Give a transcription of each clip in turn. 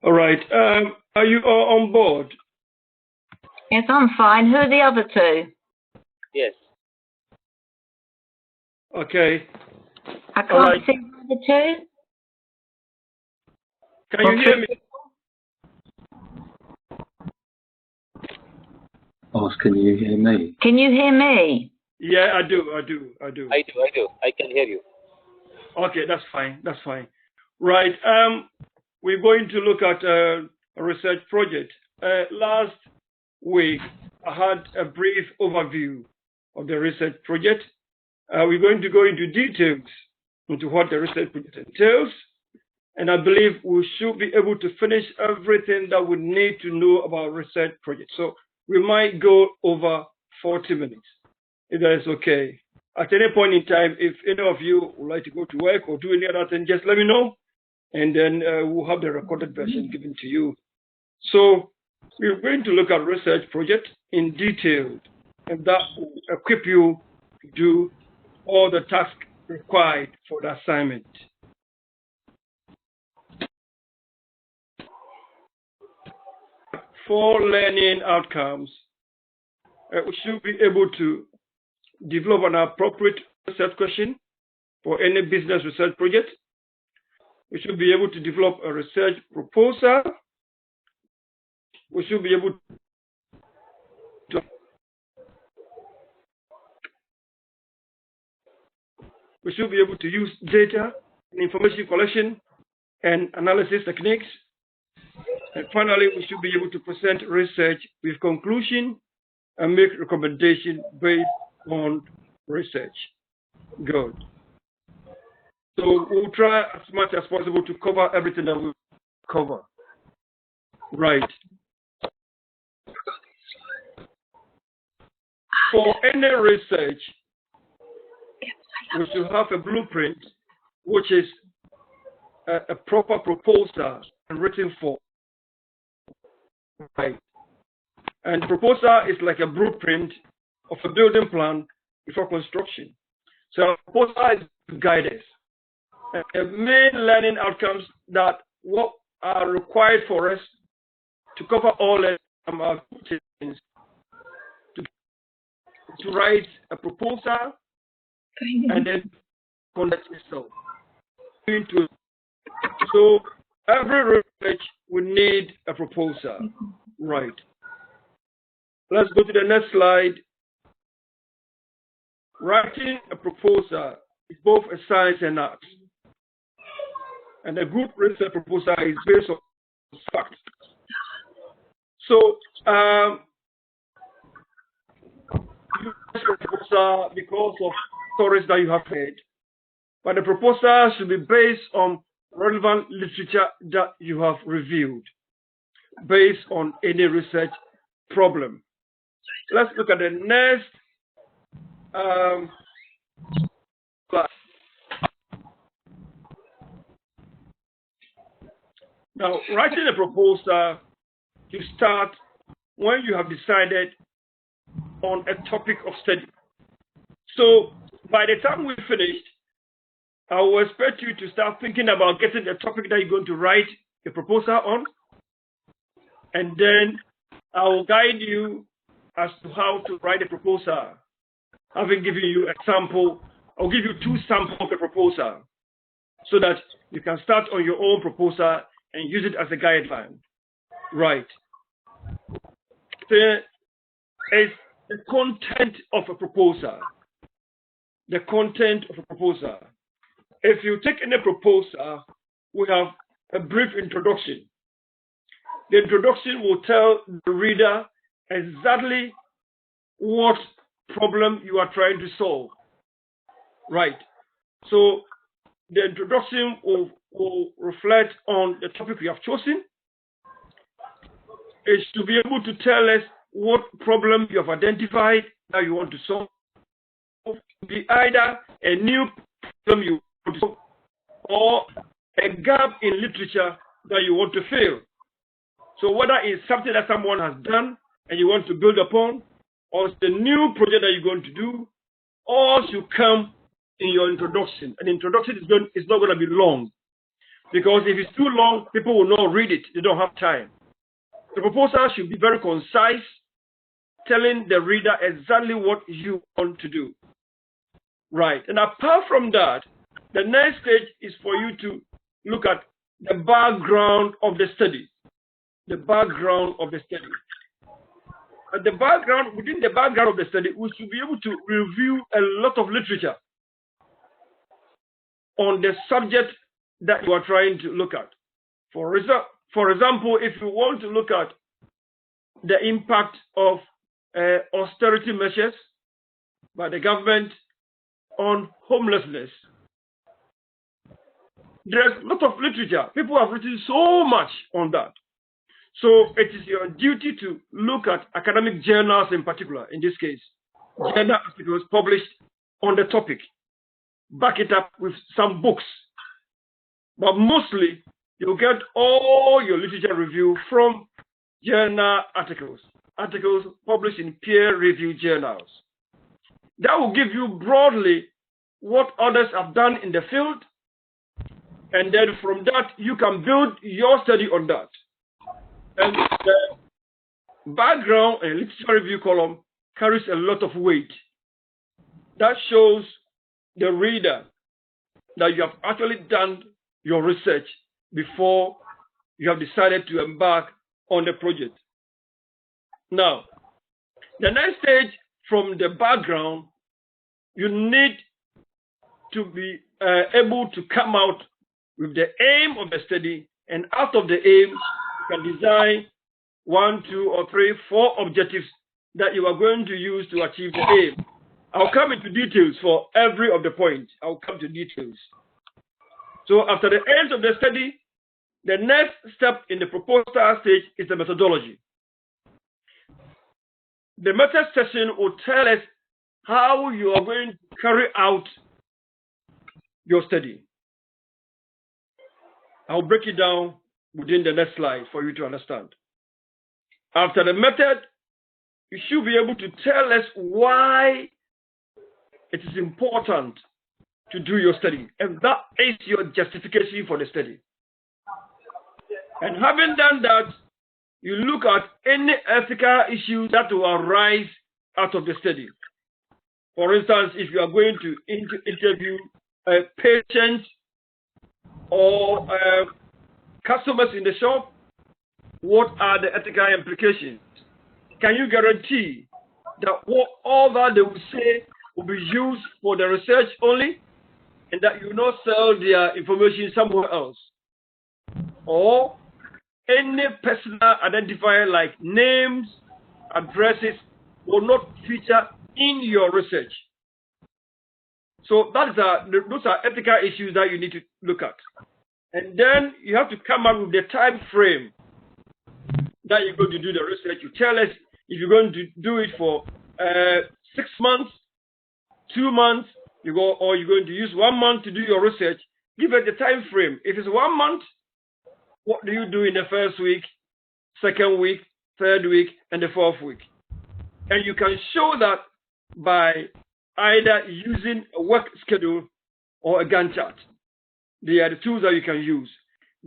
All right. Are you all on board? Yes, I'm fine. Who are the other two? Yes. Okay. I can't see the other two. Can you hear me? Can you hear me? Can you hear me? Yeah, I do. I can hear you. Okay, that's fine. That's fine. Right. We're going to look at a research project. Last week, I had a brief overview of the research project. We're going to go into details into what the research project entails. And I believe we should be able to finish everything that we need to know about research project. So we might go over 40 minutes, if that is okay. At any point in time, if any of you would like to go to work or do any other thing, just let me know. And then we'll have the recorded version given to you. So we're going to look at research project in detail, and that will equip you to do all the tasks required for the assignment. For learning outcomes, we should be able to develop an appropriate research question for any business research project. We should be able to develop a research proposal. We should be able to use data and information collection and analysis techniques. And finally, we should be able to present research with conclusion and make recommendations based on research. Good. So we'll try as much as possible to cover everything that we cover. Right. For any research, we should have a blueprint, which is a proper proposal and written for. Right. And proposal is like a blueprint of a building plan before construction. So a proposal is to guide us. The main learning outcomes that what are required for us to cover all our things, to write a proposal and then conduct itself. So every research will need a proposal. Right. Let's go to the next slide. Writing a proposal is both a science and art. And a good research proposal is based on facts. So, you write a proposal because of stories that you have heard, but the proposal should be based on relevant literature that you have reviewed, based on any research problem. Let's look at the next slide. Now, writing a proposal, you start when you have decided on a topic of study. So by the time we finished, I will expect you to start thinking about getting the topic that you're going to write a proposal on. And then I will guide you as to how to write a proposal. Having given you a sample, I'll give you 2 samples of a proposal so that you can start on your own proposal and use it as a guideline. Right. There is the content of a proposal. The content of a proposal. If you take any proposal, we have a brief introduction. The introduction will tell the reader exactly what problem you are trying to solve. Right. So the introduction will reflect on the topic we have chosen. It should be able to tell us what problem you have identified that you want to solve. It could be either a new problem you want to solve or a gap in literature that you want to fill. So whether it's something that someone has done and you want to build upon, or it's the new project that you're going to do, all should come in your introduction. An introduction is not going to be long. Because if it's too long, people will not read it. They don't have time. The proposal should be very concise, telling the reader exactly what you want to do. Right. And apart from that, the next stage is for you to look at the background of the study. The background of the study. At the background, within the background of the study, we should be able to review a lot of literature on the subject that you are trying to look at. For example, if you want to look at the impact of austerity measures by the government on homelessness, there's a lot of literature. People have written so much on that. So it is your duty to look at academic journals in particular, in this case, journal articles published on the topic. Back it up with some books. But mostly, you'll get all your literature review from journal articles, articles published in peer-reviewed journals. That will give you broadly what others have done in the field, and then from that, you can build your study on that. And the background and literature review column carries a lot of weight. That shows the reader that you have actually done your research before you have decided to embark on the project. Now, the next stage from the background, you need to be able to come out with the aim of the study, and out of the aim, you can design 1, 2, or 3, 4 objectives that you are going to use to achieve the aim. I'll come into details for every of the points. I'll come to details. So after the end of the study, the next step in the proposal stage is the methodology. The method session will tell us how you are going to carry out your study. I'll break it down within the next slide for you to understand. After the method, you should be able to tell us why it is important to do your study. And that is your justification for the study. And having done that, you look at any ethical issues that will arise out of the study. For instance, if you are going to interview patients or customers in the shop, what are the ethical implications? Can you guarantee that all that they will say will be used for the research only, and that you will not sell their information somewhere else? Or any personal identifier like names, addresses will not feature in your research. So those are ethical issues that you need to look at. And then you have to come up with the time frame that you're going to do the research. You tell us if you're going to do it for 6 months, 2 months, or you're going to use 1 month to do your research. Give it the time frame. If it's 1 month, what do you do in the first week, second week, third week, and the fourth week? And you can show that by either using a work schedule or a Gantt chart. They are the tools that you can use.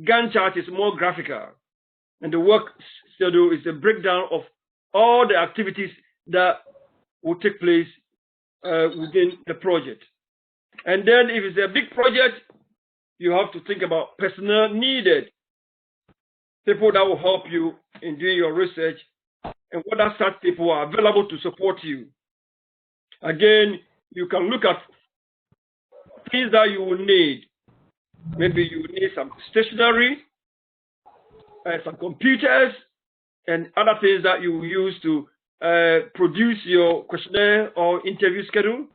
Gantt chart is more graphical, and the work schedule is a breakdown of all the activities that will take place within the project. And then if it's a big project, you have to think about personnel needed, people that will help you in doing your research, and whether such people are available to support you. Again, you can look at things that you will need. Maybe you need some stationery, some computers, and other things that you will use to produce your questionnaire or interview schedule,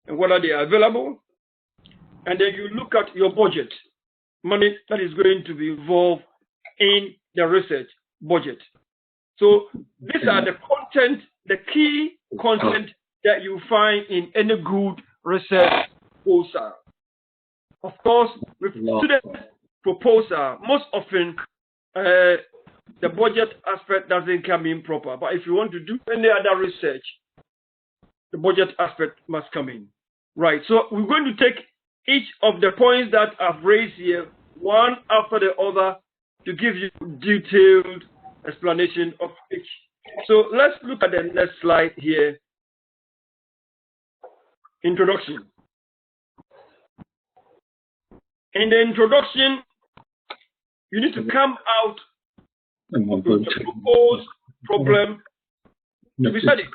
and whether they are available. And then you look at your budget, money that is going to be involved in the research budget. So these are the content, the key content that you find in any good research proposal. Of course, with student proposal, most often the budget aspect doesn't come in proper. But if you want to do any other research, the budget aspect must come in. Right. So we're going to take each of the points that I've raised here one after the other to give you detailed explanation of each. So let's look at the next slide here. Introduction. In the introduction, you need to come out with the proposed problem to be studied.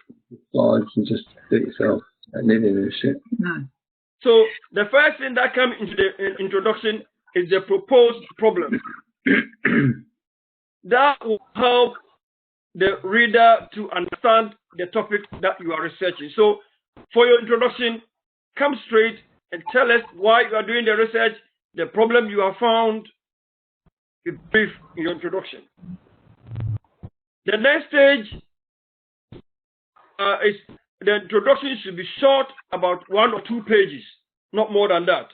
Slides and just do it yourself. Don't need any shit. No. So the first thing that comes into the introduction is the proposed problem. That will help the reader to understand the topic that you are researching. So for your introduction, come straight and tell us why you are doing the research, the problem you have found, in brief in your introduction. The next stage is the introduction should be short, about 1 or 2 pages, not more than that.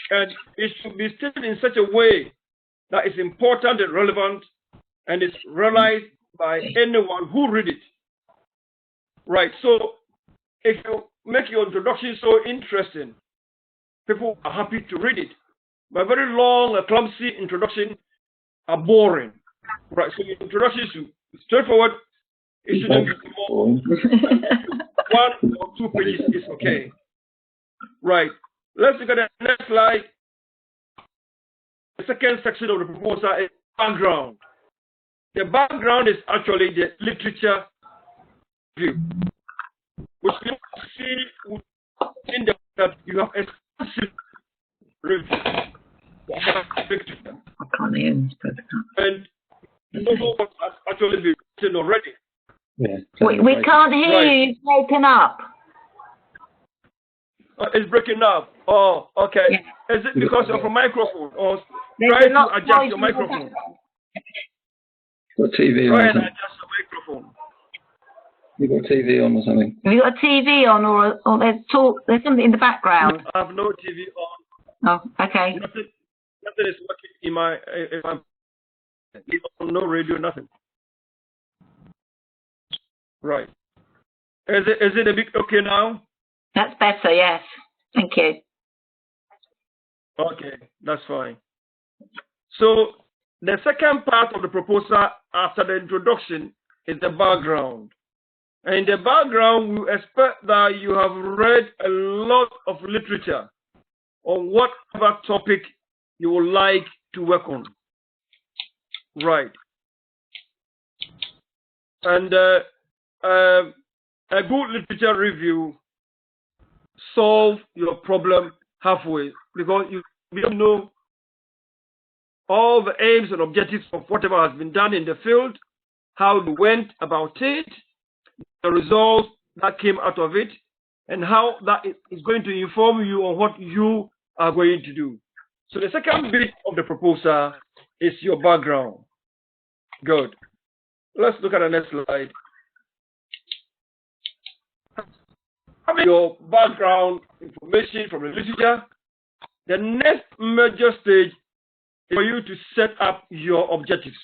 And it should be stated in such a way that is important and relevant and is realized by anyone who read it. Right, so if you make your introduction so interesting, people are happy to read it. But very long, clumsy introduction are boring. Right, so your introduction should be straightforward. It shouldn't be more. 1 or 2 pages is okay. Right, let's look at the next slide. The second section of the proposal is background. The background is actually the literature review, which you see in the that you have extensive review. I can't hear him. And you know what has actually been written already. Yeah. We can't hear you. You've broken up. It's breaking up. Oh, okay. Yeah. Is it because of a microphone? Or There's try a lot to of adjust noise your in the microphone? background. Got TV Try on. and adjust your microphone. You got TV on or something? Have you got a TV on, or there's something in the background? I have no TV on. Oh, okay. Nothing is working in my. No radio, nothing. Right. Is it a bit okay now? That's better, yes. Thank you. Okay, that's fine. So the second part of the proposal after the introduction is the background. And in the background, we expect that you have read a lot of literature on whatever topic you would like to work on. Right. And a good literature review solve your problem halfway, because you don't know all the aims and objectives of whatever has been done in the field, how you went about it, the results that came out of it, and how that is going to inform you on what you are going to do. So the second bit of the proposal is your background. Good. Let's look at the next slide. Having your background information from the literature, the next major stage is for you to set up your objectives.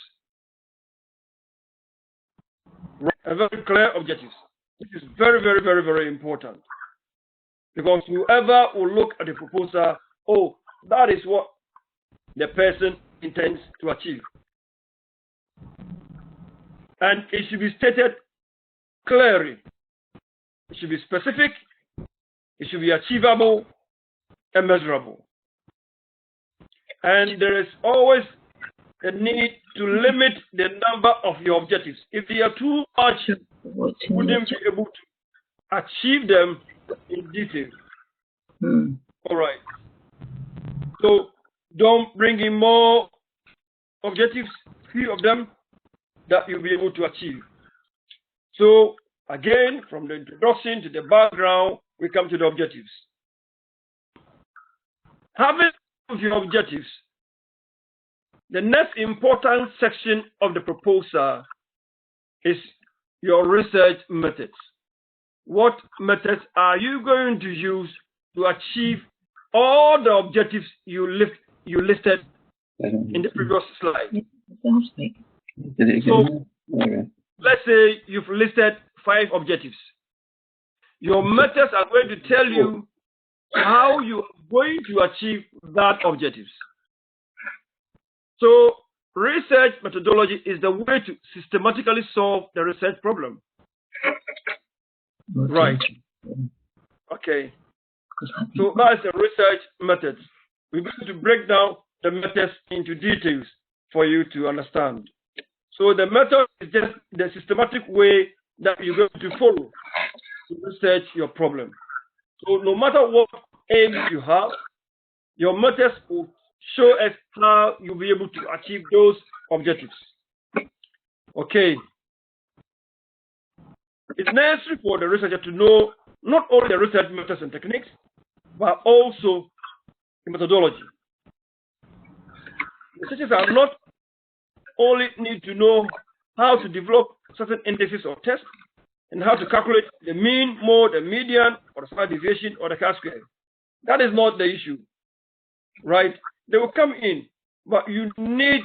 A very clear objectives. This is very, very, very, very important. Because whoever will look at the proposal, oh, that is what the person intends to achieve. And it should be stated clearly. It should be specific, it should be achievable and measurable. And there is always a need to limit the number of your objectives. If they are too much, you wouldn't be able to achieve them in detail. All right. So don't bring in more objectives, few of them that you'll be able to achieve. So again, from the introduction to the background, we come to the objectives. Having your objectives, the next important section of the proposal is your research methods. What methods are you going to use to achieve all the objectives you listed in the previous slide? So, let's say you've listed 5 objectives. Your methods are going to tell you how you are going to achieve that objectives. So research methodology is the way to systematically solve the research problem. Right. Okay. So that's the research methods. We're going to break down the methods into details for you to understand. So the method is just the systematic way that you're going to follow to research your problem. So no matter what aim you have, your methods will show us how you'll be able to achieve those objectives. Okay. It's necessary for the researcher to know not only the research methods and techniques, but also the methodology. Researchers are not only need to know how to develop certain indices or tests and how to calculate the mean, mode, the median, or the standard deviation, or the chi-square. That is not the issue, right? They will come in, but you need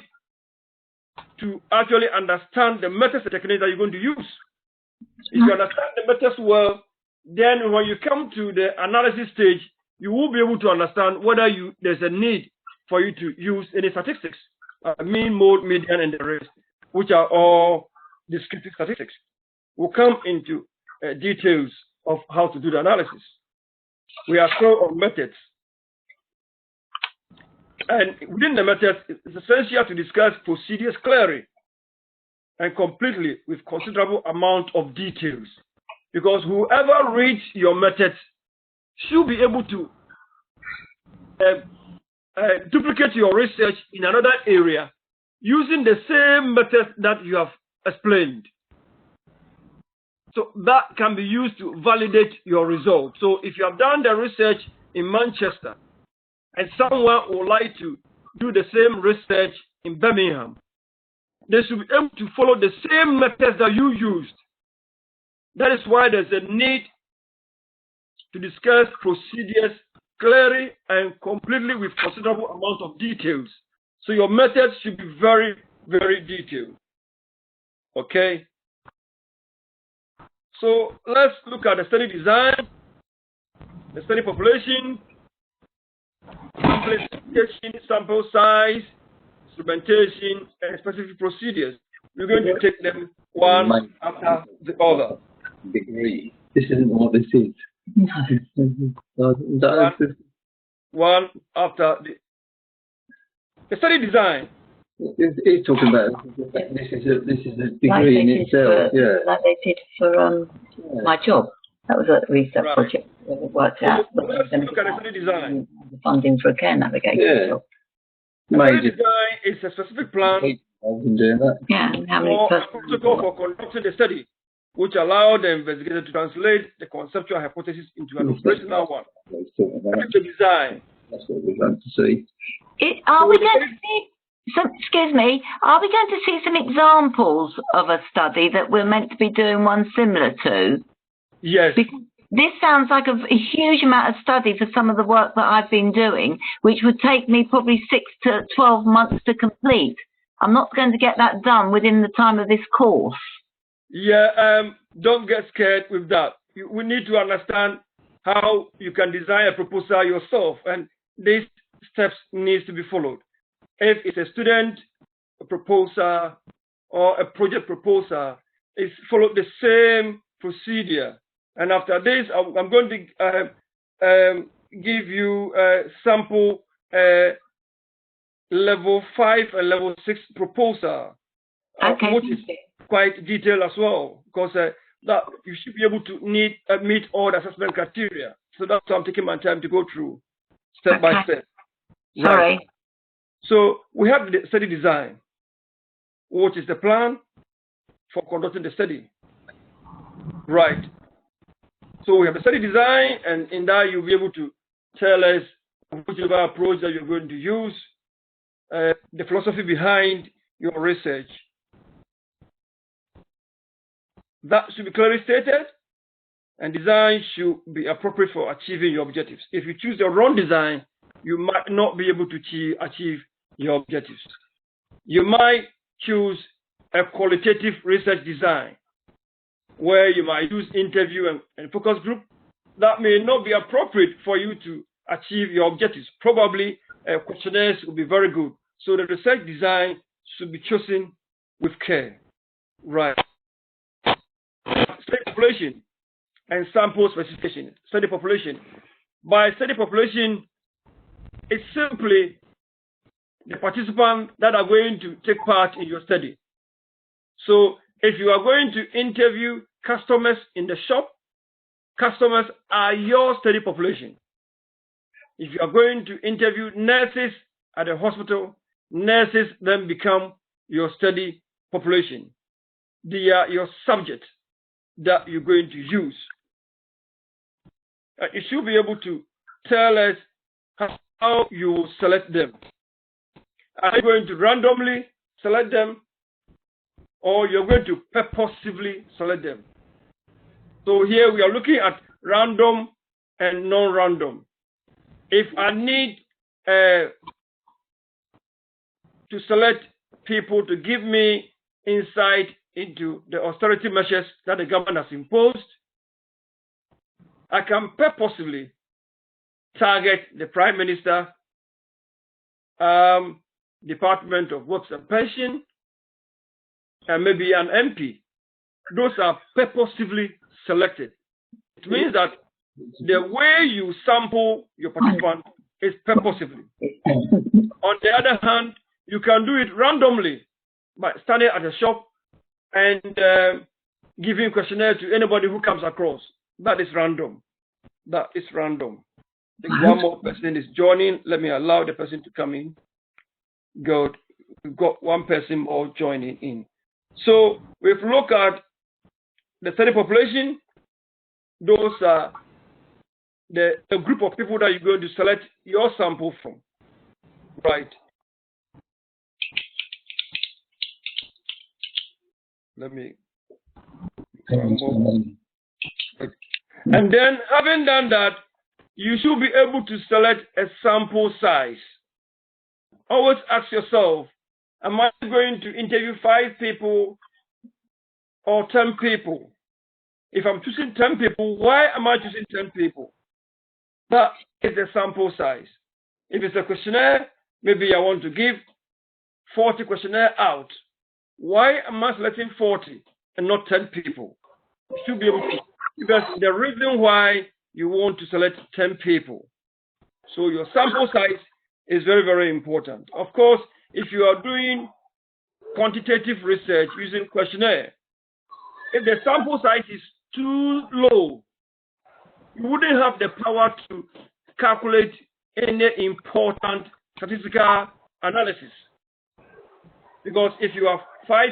to actually understand the methods and techniques that you're going to use. If you understand the methods well, then when you come to the analysis stage, you will be able to understand whether there's a need for you to use any statistics, mean, mode, median, and the rest, which are all descriptive statistics. We'll come into details of how to do the analysis. We are still on methods. And within the methods, it's essential to discuss procedures clearly and completely with considerable amount of details. Because whoever reads your methods should be able to duplicate your research in another area using the same method that you have explained. So that can be used to validate your results. So if you have done the research in Manchester and someone would like to do the same research in Birmingham, they should be able to follow the same methods that you used. That is why there's a need to discuss procedures clearly and completely with considerable amount of details. So your methods should be very, very detailed. Okay? So let's look at the study design, the study population, sample size, instrumentation, and specific procedures. We're going to take them one after the other. Degree. This isn't what this is. One after the study design. It's talking about this is a degree in itself. Like they did for my job. That was a research project that worked out. Let's look at the study design. The funding for a care navigator. The study design is a specific plan or a protocol for conducting the study, which allow the investigator to translate the conceptual hypothesis into an operational one. That's the design. That's what we're going to see. Are we going to see excuse me, are we going to see some examples of a study that we're meant to be doing one similar to? Yes. Because this sounds like a huge amount of study for some of the work that I've been doing, which would take me probably 6 to 12 months to complete. I'm not going to get that done within the time of this course. Yeah, don't get scared with that. We need to understand how you can design a proposal yourself, and these steps need to be followed. If it's a student proposal or a project proposal, it's follow the same procedure. And after this, I'm going to give you a sample level 5 and level 6 proposal, which is quite detailed as well, because that you should be able to meet all the assessment criteria. So that's why I'm taking my time to go through step by step. Sorry. Right. So we have the study design, which is the plan for conducting the study. Right. So we have the study design, and in that you'll be able to tell us whichever approach that you're going to use, the philosophy behind your research. That should be clearly stated, and design should be appropriate for achieving your objectives. If you choose the wrong design, you might not be able to achieve your objectives. You might choose a qualitative research design, where you might use interview and focus group. That may not be appropriate for you to achieve your objectives. Probably questionnaires will be very good, So the research design should be chosen with care. Right. Study population and sample specification. Study population. By study population, it's simply the participants that are going to take part in your study. So if you are going to interview customers in the shop, customers are your study population. If you are going to interview nurses at a hospital, nurses then become your study population. They are your subject that you're going to use. You should be able to tell us how you select them. Are you going to randomly select them, or you're going to purposively select them? So here we are looking at random and non-random. If I need to select people to give me insight into the austerity measures that the government has imposed, I can purposely target the Prime Minister, Department of Works and Pension, and maybe an MP. Those are purposely selected. It means that the way you sample your participant is purposefully. On the other hand, you can do it randomly by standing at a shop and giving questionnaire to anybody who comes across. That is random. That is random. I think one more person is joining. Let me allow the person to come in. Good. We've got one person more joining in. So we've looked at the study population. Those are the group of people that you're going to select your sample from. Right. Let me. And then, having done that, you should be able to select a sample size. Always ask yourself, am I going to interview 5 people or 10 people? If I'm choosing 10 people, why am I choosing 10 people? That is the sample size. If it's a questionnaire, maybe I want to give 40 questionnaire out. Why am I selecting 40 and not 10 people? You should be able to. Because the reason why you want to select 10 people. So your sample size is very, very important. Of course, if you are doing quantitative research using questionnaire, if the sample size is too low, you wouldn't have the power to calculate any important statistical analysis. Because if you have 5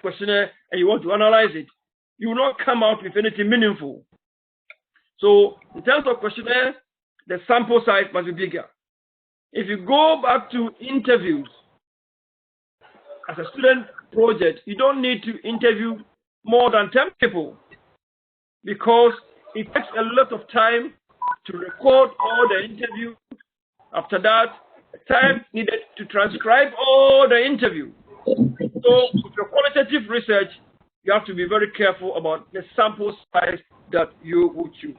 questionnaire and you want to analyze it, you will not come out with anything meaningful. So in terms of questionnaire, the sample size must be bigger. If you go back to interviews, as a student project, you don't need to interview more than 10 people because it takes a lot of time to record all the interview. After that, time needed to transcribe all the interview. So with your qualitative research, you have to be very careful about the sample size that you will choose.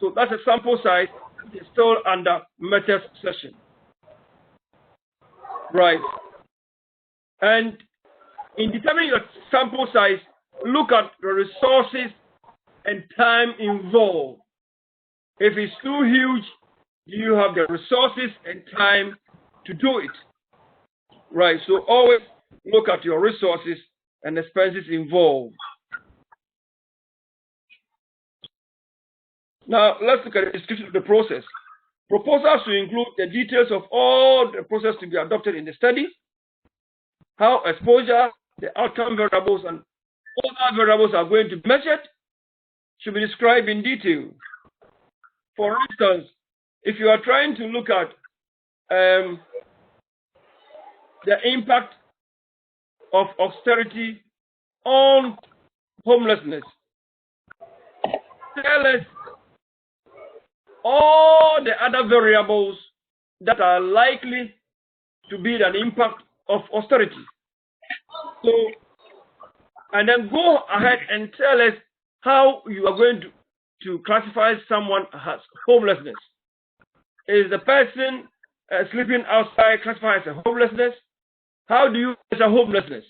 So that's a sample size. It's still under methods session. Right. And in determining your sample size, look at the resources and time involved. If it's too huge, do you have the resources and time to do it? Right. So always look at your resources and expenses involved. Now, let's look at the description of the process. Proposals to include the details of all the process to be adopted in the study, how exposure, the outcome variables, and other variables are going to be measured, should be described in detail. For instance, if you are trying to look at the impact of austerity on homelessness, tell us all the other variables that are likely to be an impact of austerity. So, and then go ahead and tell us how you are going to classify someone as homelessness. Is the person sleeping outside classified as a homelessness? How do you measure homelessness?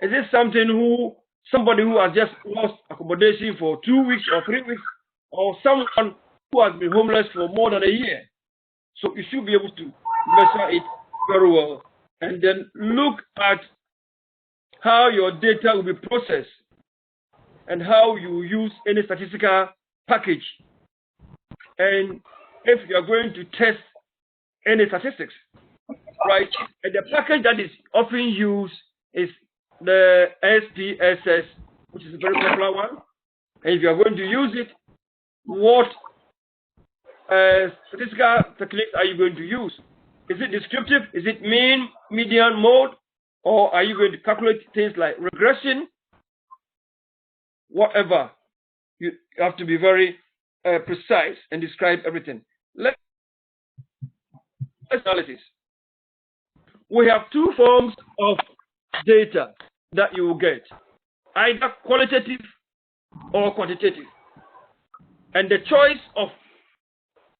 Is it somebody who has just lost accommodation for 2 weeks or 3 weeks, or someone who has been homeless for more than a year? So you should be able to measure it very well, and then look at how your data will be processed and how you use any statistical package, and if you are going to test any statistics, right? And the package that is often used is the SPSS, which is a very popular one. And if you are going to use it, what statistical techniques are you going to use? Is it descriptive? Is it mean, median, mode? Or are you going to calculate things like regression? Whatever. You have to be very precise and describe everything. Let's analysis. We have two forms of data that you will get, either qualitative or quantitative. And the choice of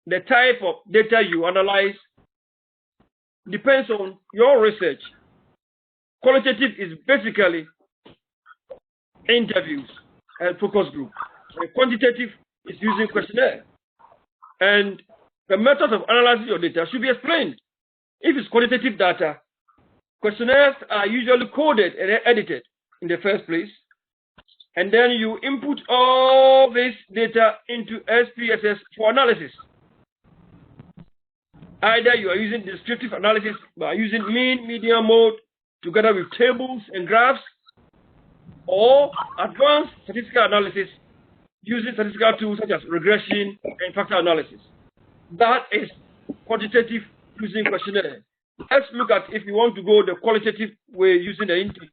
the type of data you analyze depends on your research. Qualitative is basically interviews and focus group. And quantitative is using questionnaire. And the method of analyzing your data should be explained. If it's qualitative data, questionnaires are usually coded and edited in the first place. And then you input all this data into SPSS for analysis. Either you are using descriptive analysis by using mean, median, mode, together with tables and graphs, or advanced statistical analysis using statistical tools such as regression and factor analysis. That is quantitative using questionnaire. Let's look at if you want to go the qualitative way using the interview.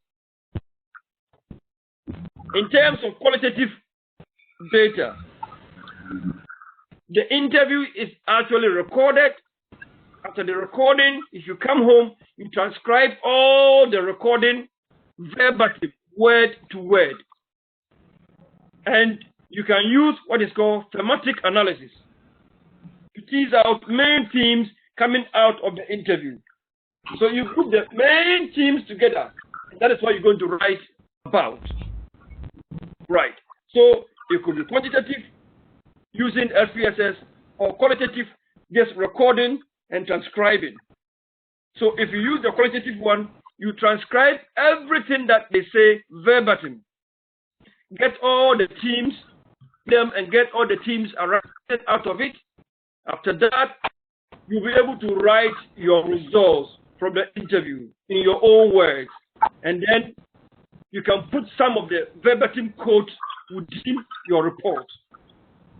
In terms of qualitative data, the interview is actually recorded. After the recording, if you come home, you transcribe all the recording verbatim, word to word. And you can use what is called thematic analysis to tease out main themes coming out of the interview. So you group the main themes together, and that is what you're going to write about. Right. So it could be quantitative using SPSS, or qualitative, just recording and transcribing. So if you use the qualitative one, you transcribe everything that they say verbatim. Get all the themes, and get all the themes out of it. After that, you'll be able to write your results from the interview in your own words. And then you can put some of the verbatim quotes within your report.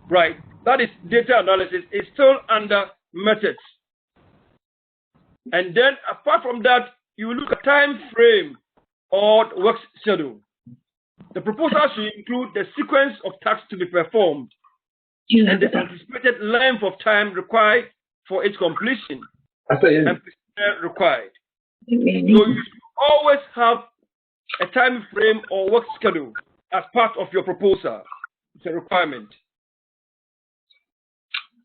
Right. That is data analysis. It's still under methods. And then apart from that, you look at time frame or work schedule. The proposal should include the sequence of tasks to be performed and the anticipated length of time required for its completion and procedure required. So you should always have a time frame or work schedule as part of your proposal. It's a requirement.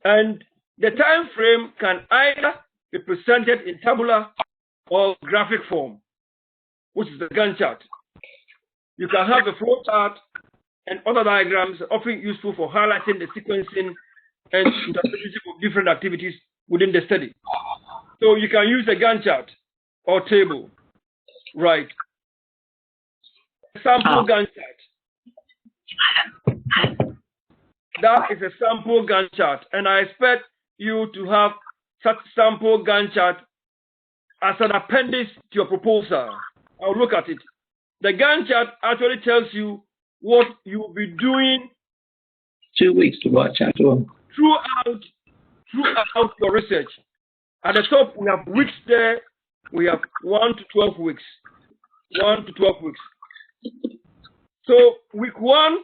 And the time frame can either be presented in tabular or graphic form, which is the Gantt chart. You can have a flow chart and other diagrams often useful for highlighting the sequencing and interpretation of different activities within the study. So you can use a Gantt chart or table. Right. Sample Gantt chart. That is a sample Gantt chart, and I expect you to have such sample Gantt chart as an appendix to your proposal. I'll look at it. The Gantt chart actually tells you what you will be doing 2 weeks to write chapter 1. Throughout your research. At the top, we have weeks there. We have 1 to 12 weeks. 1 to 12 weeks. So week 1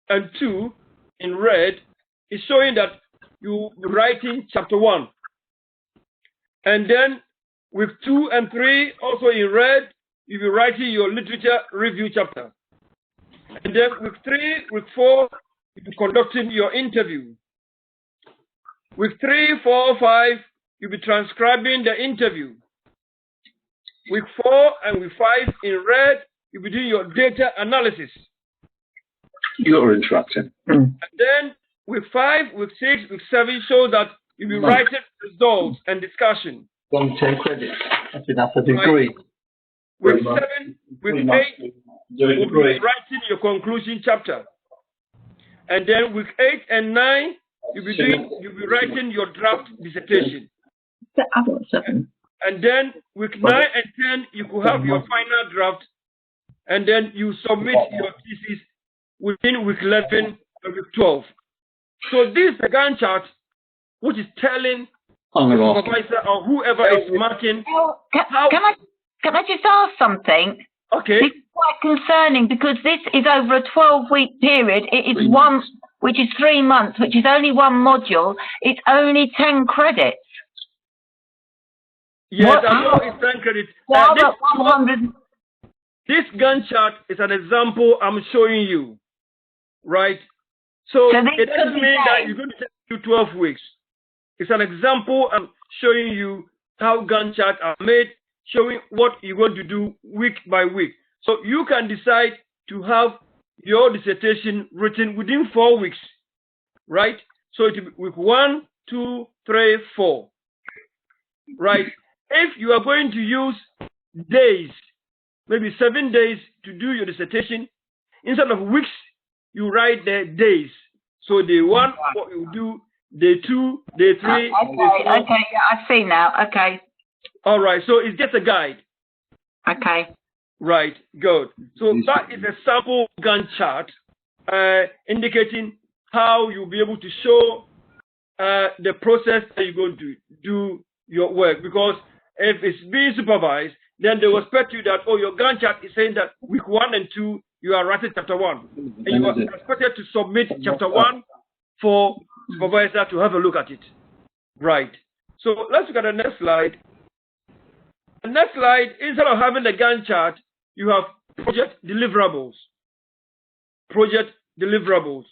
and 2 in red is showing that you'll be writing chapter 1. And then week 2 and 3, also in red, you'll be writing your literature review chapter. And then week 3, week 4, you'll be conducting your interview. Week 3, 4, 5, you'll be transcribing the interview. Week 4 and week 5 in red, you'll be doing your data analysis. You're interrupting. And then week 5, week 6, week 7 show that you'll be writing results and discussion. 10 credits. That's enough a degree. Week 7, week 8, you'll be writing your conclusion chapter. And then week 8 and 9, you'll be writing your draft dissertation. And then week 9 and 10, you could have your final draft, and then you submit your thesis within week 11 and week 12. So this is the Gantt chart, which is telling the supervisor or whoever is marking. Can I just ask something? Okay. It's quite concerning because this is over a 12-week period. It is one, which is 3 months, which is only one module. It's only 10 credits. Yes, I know it's 10 credits. This Gantt chart is an example I'm showing you, right? So it doesn't mean that you're going to take you 12 weeks. It's an example I'm showing you how Gantt charts are made, showing what you're going to do week by week. So you can decide to have your dissertation written within 4 weeks, right? So it will be week 1, 2, 3, 4, right? If you are going to use days, maybe 7 days to do your dissertation, instead of weeks, you write the days. So day 1, what you do, day 2, day 3, day 4. Okay, I see now. Okay. All right, so it's just a guide. Okay. Right, good. So that is a sample Gantt chart indicating how you'll be able to show the process that you're going to do your work. Because if it's being supervised, then they will expect you that, oh, your Gantt chart is saying that week 1 and 2, you are writing chapter 1. And you are expected to submit chapter 1 for supervisor to have a look at it. Right. So let's look at the next slide. The next slide, instead of having the Gantt chart, you have project deliverables. Project deliverables.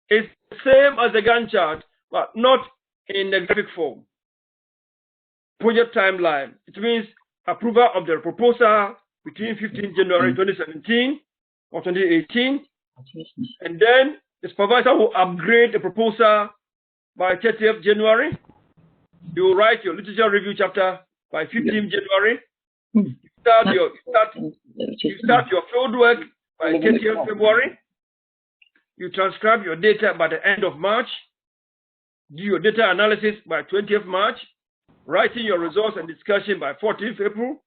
It's the same as the Gantt chart, but not in the graphic form. Project timeline. It means approval of the proposal between 15 January 2017 or 2018. And then the supervisor will upgrade the proposal by 30th January. You will write your literature review chapter by 15th January. You start your field work by 30th February. You transcribe your data by the end of March. Do your data analysis by 20th March. Writing your results and discussion by 14th April.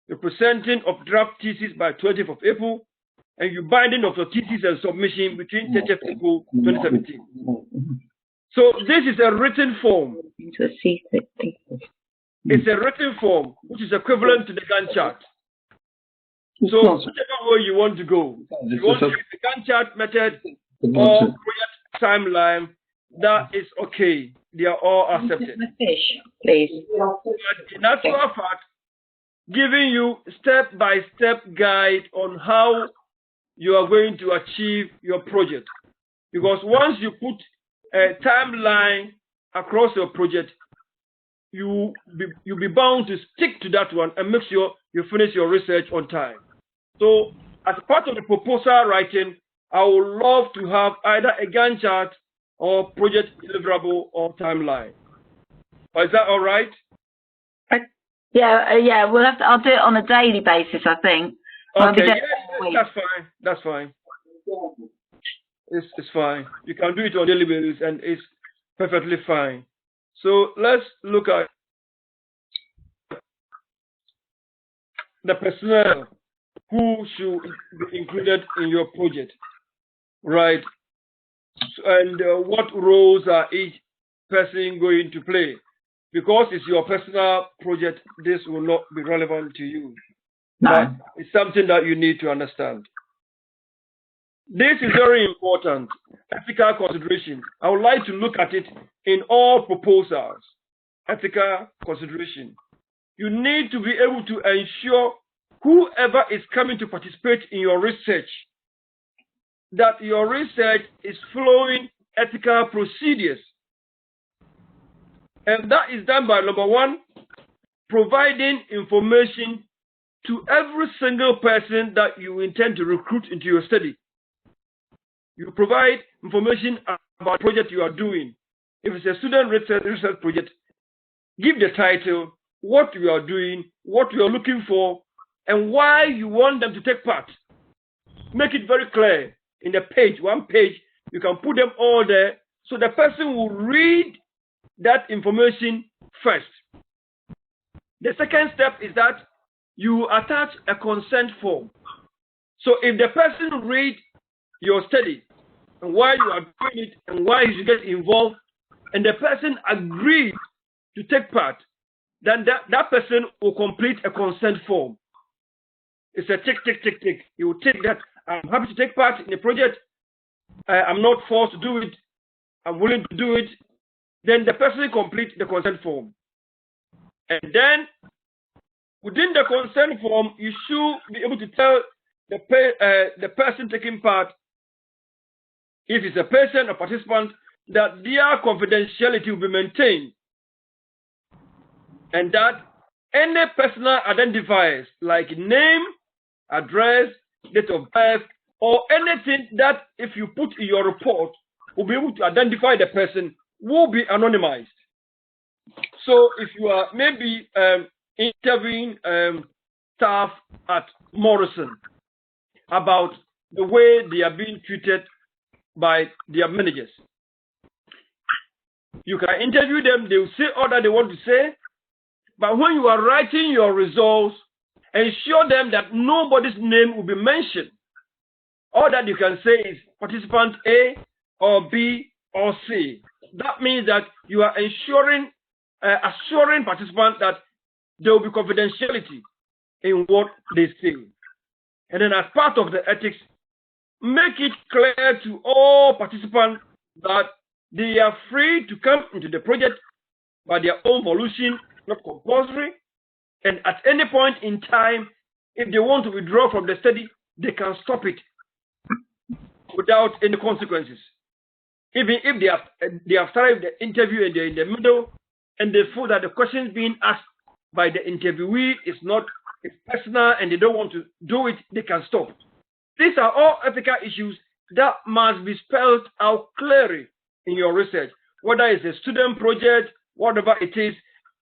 The presenting of draft thesis by 20th of April. And you binding of your thesis and submission between 30th April 2017. So this is a written form. It's a written form, which is equivalent to the Gantt chart. So whichever way you want to go, you want to use the Gantt chart method or project timeline, that is okay. They are all accepted. Please. But in actual fact, giving you step-by-step guide on how you are going to achieve your project. Because once you put a timeline across your project, you'll be bound to stick to that one and make sure you finish your research on time. So as part of the proposal writing, I would love to have either a Gantt chart or project deliverable or timeline. Is that all right? Yeah, we'll have to. I'll do it on a daily basis, I think. Okay, yes, that's fine. That's fine. It's fine. You can do it on a daily basis, and it's perfectly fine. So let's look at the personnel who should be included in your project, right? And what roles are each person going to play? Because it's your personal project, this will not be relevant to you. No. But it's something that you need to understand. This is very important, ethical consideration. I would like to look at it in all proposals, ethical consideration. You need to be able to ensure whoever is coming to participate in your research, that your research is following ethical procedures. And that is done by, number one, providing information to every single person that you intend to recruit into your study. You provide information about the project you are doing. If it's a student research project, give the title, what you are doing, what you are looking for, and why you want them to take part. Make it very clear in the page, one page. You can put them all there so the person will read that information first. The second step is that you attach a consent form. So if the person reads your study and why you are doing it and why you should get involved, and the person agrees to take part, then that person will complete a consent form. It's a tick, tick, tick, tick. You will tick that I'm happy to take part in the project. I'm not forced to do it. I'm willing to do it. Then the person completes the consent form. And then within the consent form, you should be able to tell the person taking part, if it's a person or participant, that their confidentiality will be maintained. And that any personal identifiers like name, address, date of birth, or anything that if you put in your report will be able to identify the person will be anonymized. So if you are maybe interviewing staff at Morrison about the way they are being treated by their managers, you can interview them, they will say all that they want to say, but when you are writing your results, ensure them that nobody's name will be mentioned. All that you can say is participant A or B or C. That means that you are assuring participants that there will be confidentiality in what they say. And then as part of the ethics, make it clear to all participants that they are free to come into the project by their own volition, not compulsory. And at any point in time, if they want to withdraw from the study, they can stop it without any consequences. Even if they have started the interview and they're in the middle and they feel that the questions being asked by the interviewee it's personal and they don't want to do it, they can stop. These are all ethical issues that must be spelled out clearly in your research. Whether it's a student project, whatever it is,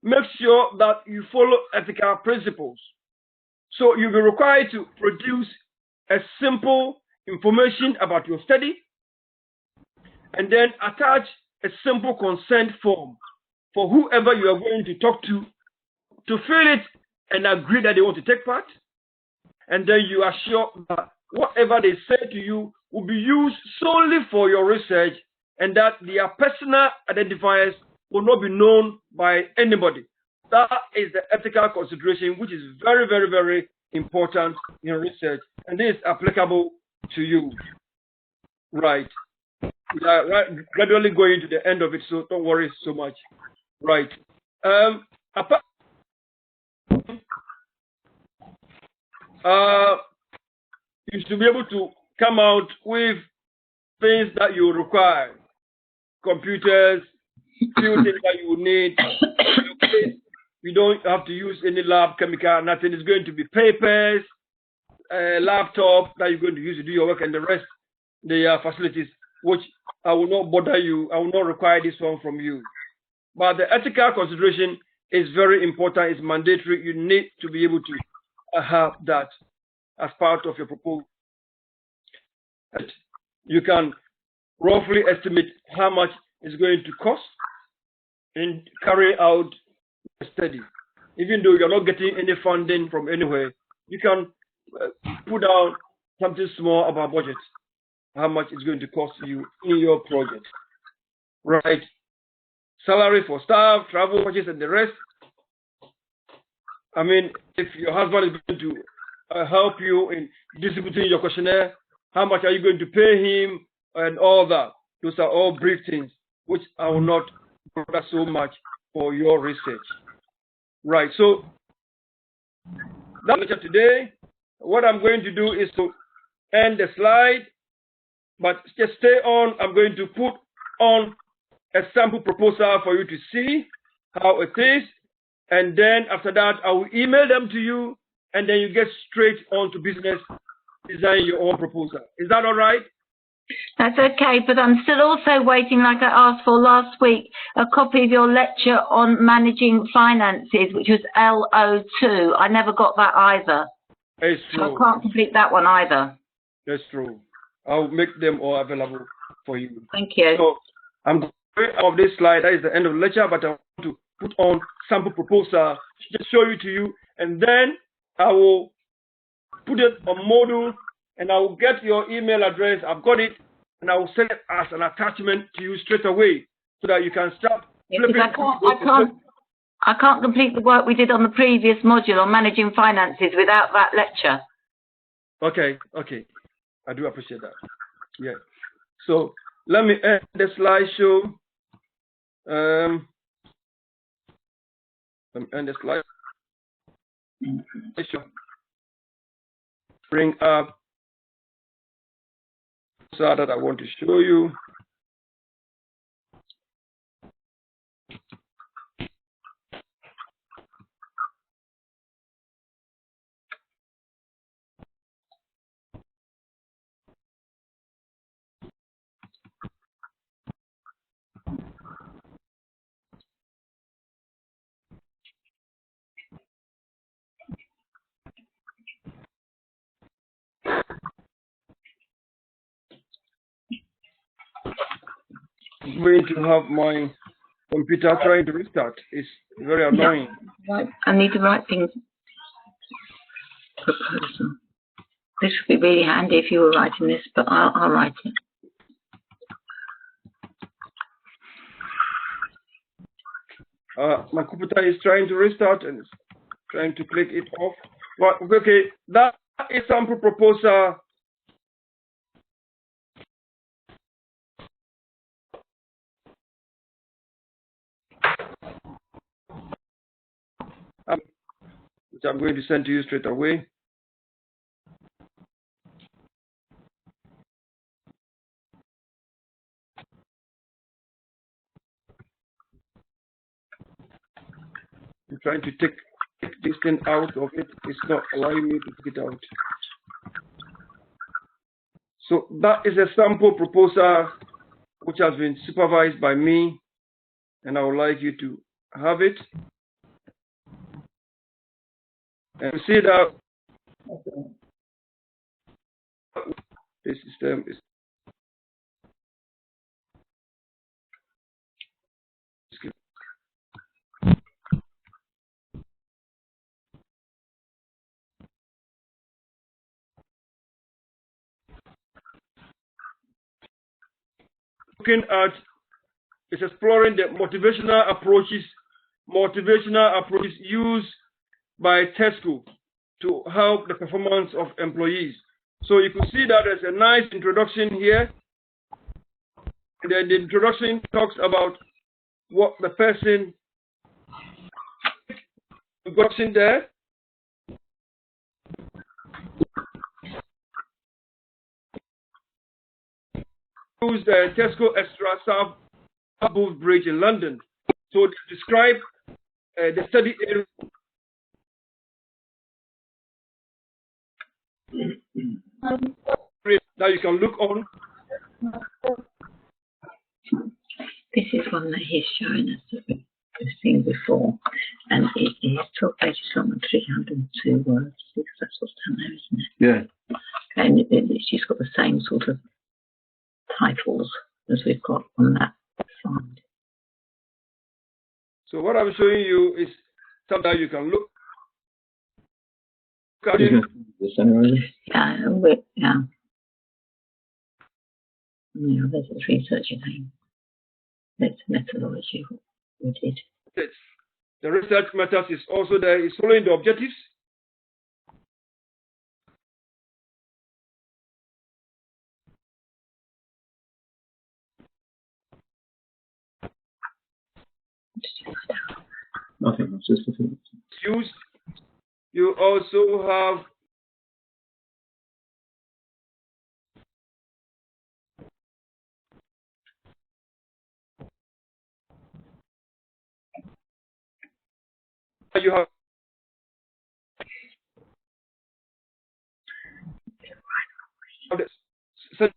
make sure that you follow ethical principles. So you'll be required to produce a simple information about your study and then attach a simple consent form for whoever you are going to talk to fill it and agree that they want to take part. And then you are sure that whatever they say to you will be used solely for your research and that their personal identifiers will not be known by anybody. That is the ethical consideration, which is very, very, very important in research. And this is applicable to you. Right. We are gradually going to the end of it, so don't worry so much. Right. You should be able to come out with things that you require. Computers, few things that you will need. You don't have to use any lab chemical, nothing. It's going to be papers, laptop that you're going to use to do your work, and the rest, the facilities, which I will not bother you. I will not require this one from you. But the ethical consideration is very important. It's mandatory. You need to be able to have that as part of your proposal. You can roughly estimate how much it's going to cost in carrying out a study. Even though you're not getting any funding from anywhere, you can put down something small about budget, how much it's going to cost you in your project. Right? Salary for staff, travel budgets, and the rest. I mean, if your husband is going to help you in distributing your questionnaire, how much are you going to pay him, and all that. Those are all brief things, which I will not bother so much for your research. Right, so that's it today. What I'm going to do is to end the slide, but just stay on. I'm going to put on a sample proposal for you to see how it is, and then after that, I will email them to you, and then you get straight on to business, design your own proposal. Is that all right? That's okay, but I'm still also waiting, like I asked for last week, a copy of your lecture on managing finances, which was LO2. I never got that either. It's true. So I can't complete that one either. That's true. I'll make them all available for you. Thank you. So I'm going of this slide. That is the end of the lecture, but I want to put on sample proposal, just show it to you, and then I will put it on Moodle, and I will get your email address. I've got it, and I will send it as an attachment to you straight away, so that you can start. Yeah, I can't complete the work we did on the previous module on managing finances without that lecture. Okay, okay. I do appreciate that. Yeah. So let me end the slideshow. Let me end the slide. Bring up so that I want to show you. I'm going to have my computer trying to restart. It's very annoying. Right. I need to write things. Proposal. This would be really handy if you were writing this, but I'll write it. My computer is trying to restart and it's trying to click it off. Well, okay, that is sample proposal. Which I'm going to send to you straight away. I'm trying to take this thing out of it. It's not allowing me to take it out. So that is a sample proposal which has been supervised by me, and I would like you to have it. And see that the system is looking at, is exploring the motivational approaches used by TESCO to help the performance of employees. So you can see that there's a nice introduction here. And then the introduction talks about what the person got in there. Use the Tesco Extra South Bridge in London. So they describe the study area. That you can look on. This is one that he's showing us that we've seen before, and it is 12 pages long and 302 words, because that's what's down there, isn't it? Yeah. And it's just got the same sort of titles as we've got on that slide. So what I'm showing you is something you can look at. Yeah, there's this research again. There's methodology we did. The research methods is also there. It's following the objectives. Nothing. It's just a thing. Used. You also have you have. So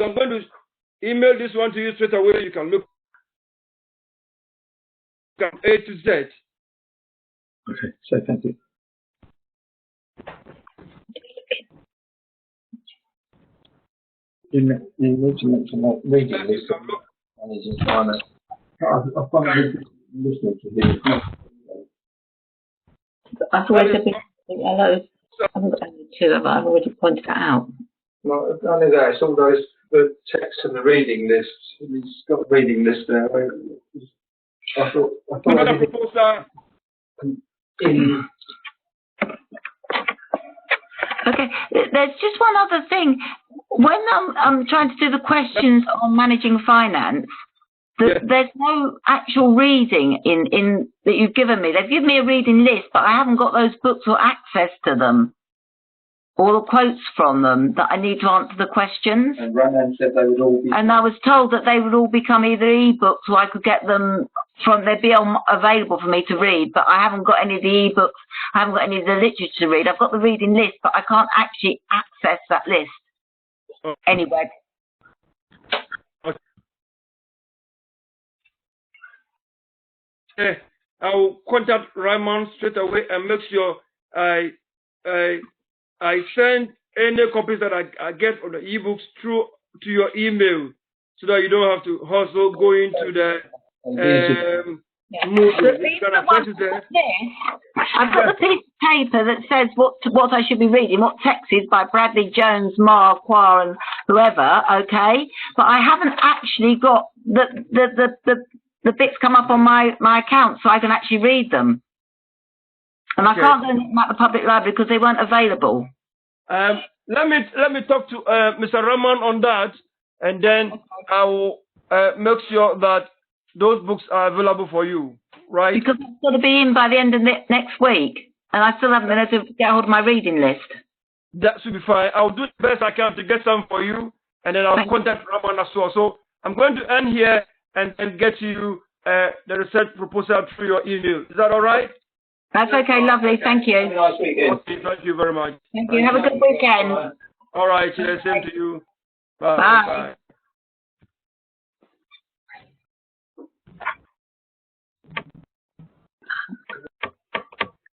I'm going to email this one to you straight away. You can look at A to Z. Okay, so thank you. You need to mention that reading list. And it's just trying to. I've found listening to this. I've already been, hello, I haven't got only two, but I've already pointed that out. Well, none of that. It's all those the text and the reading lists. He's got a reading list there. I thought Another proposal. Okay, there's just one other thing. When I'm trying to do the questions on managing finance, there's no actual reading in that you've given me. They've given me a reading list, but I haven't got those books or access to them, or the quotes from them that I need to answer the questions. And Ronan said they would all be. And I was told that they would all become either e-books or I could get them from, they'd be available for me to read, but I haven't got any of the e-books, I haven't got any of the literature to read. I've got the reading list, but I can't actually access that list anywhere. I'll contact Raymond straight away and make sure I send any copies that I get of the ebooks through to your email, so that you don't have to hustle go into the I've got the piece of paper that says what I should be reading, what text is by Bradley, Jones, Marr, Quar, and whoever. Okay, but I haven't actually got the bits come up on my account, so I can actually read them. And I can't go them at the public library because they weren't available. Let me talk to Mr. Rahman on that, and then I will make sure that those books are available for you, right? Because it's got to be in by the end of next week, and I still haven't been able to get hold of my reading list. That should be fine. I'll do the best I can to get some for you, and then I'll contact Rahman as well. So I'm going to end here and get you the research proposal through your email. Is that all right? That's okay, lovely. Thank you. Have a nice weekend. Okay, thank you very much. Thank you. Have a good weekend. All right, same to you. Bye. Bye.